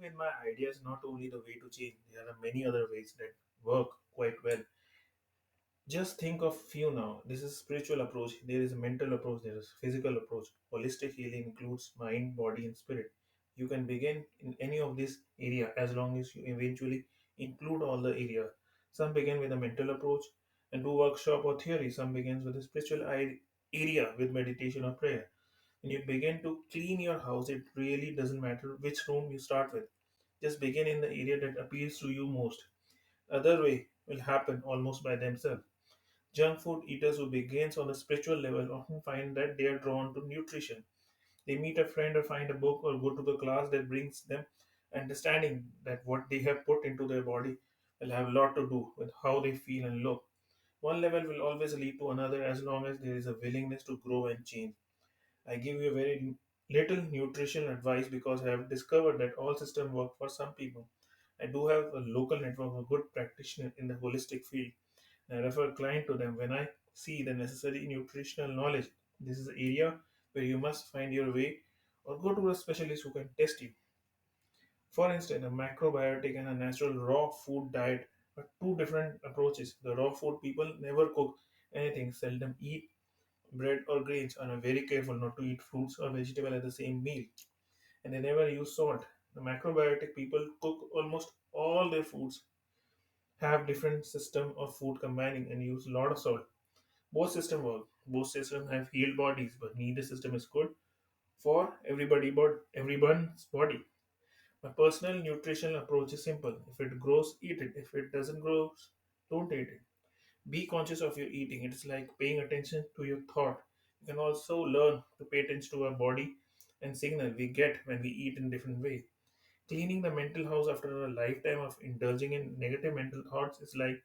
with my ideas is not only the way to change, there are many other ways that work quite well. Just think of few now. This is spiritual approach, there is a mental approach, there is physical approach. Holistic healing includes mind, body, and spirit. You can begin in any of this area as long as you eventually include all the area. Some begin with a mental approach and do workshop or theory. Some begins with a spiritual area with meditation or prayer. When you begin to clean your house, it really doesn't matter which room you start with. Just begin in the area that appeals to you most. Other way will happen almost by themselves. Junk food eaters who begins on a spiritual level often find that they are drawn to nutrition. They meet a friend or find a book or go to the class that brings them understanding that what they have put into their body will have a lot to do with how they feel and look. One level will always lead to another as long as there is a willingness to grow and change. I give you very little nutritional advice because I have discovered that all systems work for some people. I do have a local network of good practitioners in the holistic field. I refer client to them when I see the necessary nutritional knowledge. This is the area where you must find your way or go to a specialist who can test you. For instance, a macrobiotic and a natural raw food diet are two different approaches. The raw food people never cook anything, seldom eat bread or grains, and are very careful not to eat fruits or vegetable at the same meal. And they never use salt. The macrobiotic people cook almost all their foods, have different system of food combining and use a lot of salt. Both system work. Both systems have healed bodies, but neither system is good for everyone's body. My personal nutritional approach is simple. If it grows, eat it. If it doesn't grow, don't eat it. Be conscious of your eating. It's like paying attention to your thought. You can also learn to pay attention to our body and signal we get when we eat in different way. Cleaning the mental house after a lifetime of indulging in negative mental thoughts is like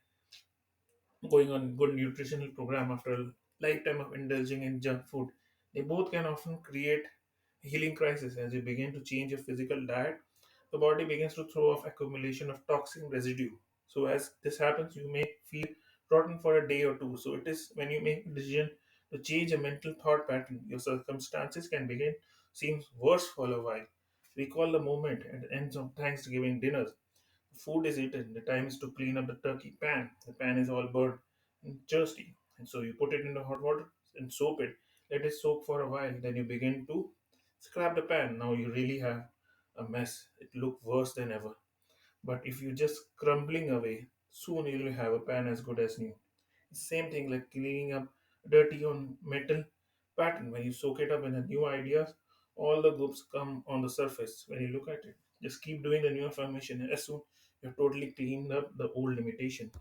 going on good nutritional program after a lifetime of indulging in junk food. They both can often create healing crisis as you begin to change your physical diet. The body begins to throw off accumulation of toxic residue. So as this happens, you may feel rotten for a day or two. So it is when you make a decision to change a mental thought pattern, your circumstances can begin seems worse for a while. Recall the moment at the end of Thanksgiving dinners. Food is eaten. The time is to clean up the turkey pan. The pan is all burnt and thirsty. And so you put it in the hot water and soap it. Let it soak for a while. Then you begin to scrap the pan. Now you really have a mess. It look worse than ever. But if you just crumbling away, soon you will have a pan as good as new. Same thing like cleaning up dirty on metal pattern. When you soak it up in the new ideas, all the goops come on the surface when you look at it. Just keep doing the new information. As soon you've totally cleaned up the old limitation.